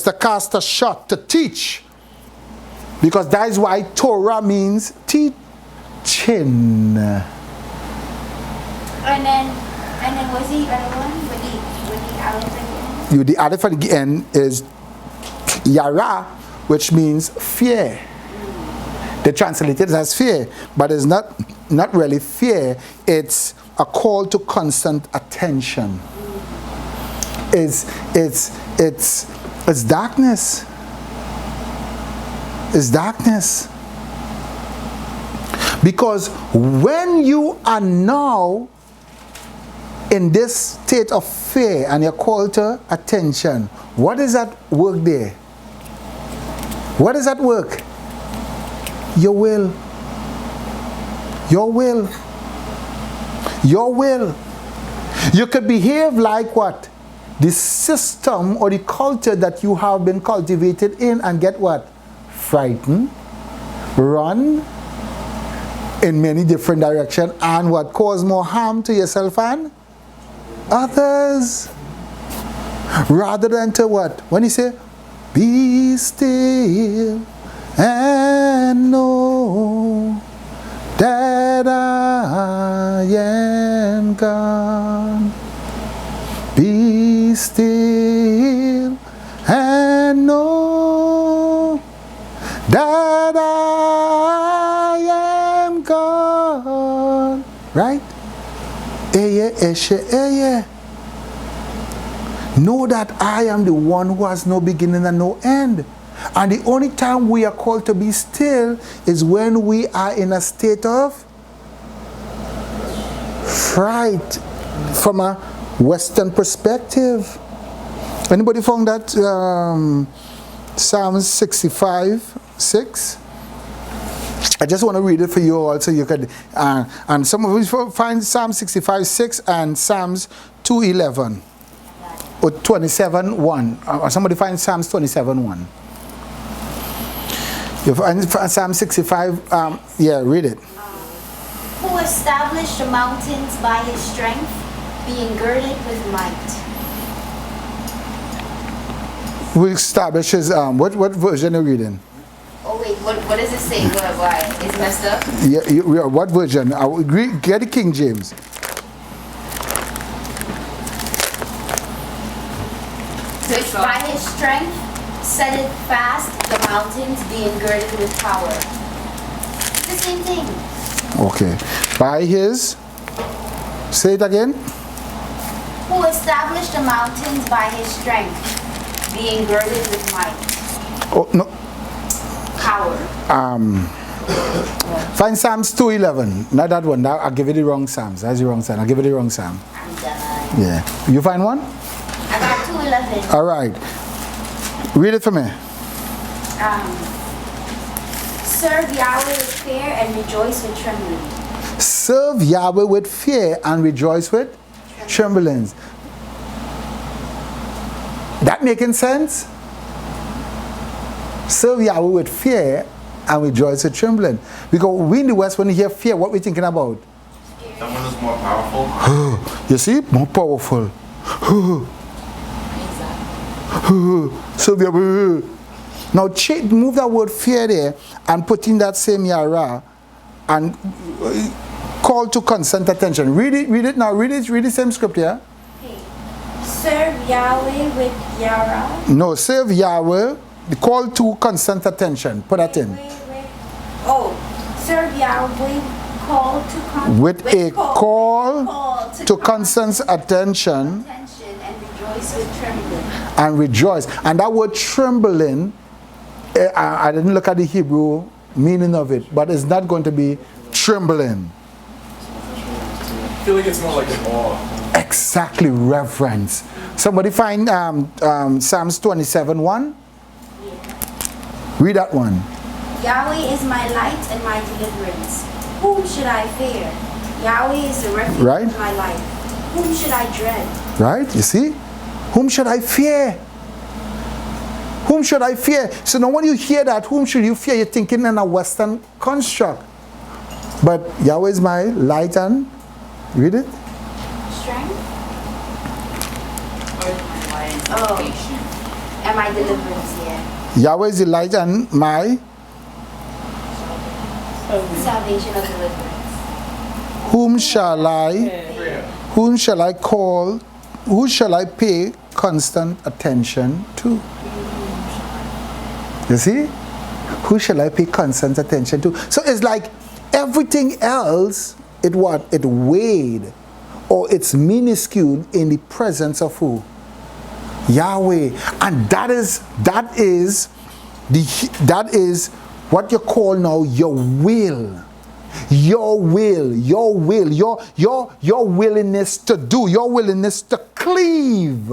to cast a shot, to teach. Because that is why Torah means teaching. And then what's the other one? With the aleph again? The aleph again is yara, which means fear. They translate it as fear, but it's not really fear. It's a call to constant attention. It's darkness. It's darkness. Because when you are now in this state of fear and you're called to attention, what is at work there? What is at work? Your will. Your will. Your will. You could behave like what? The system or the culture that you have been cultivated in and get what? Frightened, run in many different directions and what? Cause more harm to yourself and others. Rather than to what? When you say, be still and know that I am God. Be still and know that I am God. Right? Eye, eshe, eye. Know that I am the one who has no beginning and no end. And the only time we are called to be still is when we are in a state of fright from a Western perspective. Anybody found that Psalm 65:6? I just want to read it for you all so you could, and some of you find Psalm 65:6 and Psalms 2:11 or 27:1. Somebody find Psalms 27:1. You find Psalm 65, yeah, read it. Who established the mountains by his strength, being girded with might. Who establishes, what version are you reading? Oh wait, what does it say? Why? It's messed up? Yeah, what version? Get the King James. Which by his strength set it fast, the mountains being girded with power. It's the same thing. Okay. By his, say it again. Who established the mountains by his strength, being girded with might. Oh, no. Power. Find Psalms 2:11. Not that one. I'll give you the wrong Psalms. That's the wrong Psalm. I'll give you the wrong Psalm. I'm done. Yeah. You find one? I got 2:11. All right. Read it for me. Serve Yahweh with fear and rejoice with trembling. Serve Yahweh with fear and rejoice with trembling. That making sense? Serve Yahweh with fear and rejoice with trembling. Because we in the West, when we hear fear, what we thinking about? Someone who's more powerful. You see? More powerful. Serve Yahweh. Now move that word fear there and put in that same yara and call to constant attention. Read it now. Read the same script here. Okay. Serve Yahweh with yara. No, serve Yahweh. The call to constant attention. Put that in. Oh, serve Yahweh. Call to With a call to constant attention. And rejoice with trembling. And rejoice. And that word trembling, I didn't look at the Hebrew meaning of it, but it's not going to be trembling. I feel like it's more like an awe. Exactly, reverence. Somebody find Psalms 27:1. Read that one. Yahweh is my light and my deliverance. Whom should I fear? Yahweh is the refuge of my life. Whom should I dread? Right? You see? Whom should I fear? Whom should I fear? So now when you hear that, whom should you fear? You're thinking in a Western construct. But Yahweh is my light and, read it. Strength? Oh. and my deliverance, yeah. Yahweh is the light and my Salvation or deliverance. whom shall I call, who shall I pay constant attention to? You see? Who shall I pay constant attention to? So it's like everything else, it weighed, or it's minuscule in the presence of who? Yahweh. And that is what you call now your will. Your willingness to do, your willingness to cleave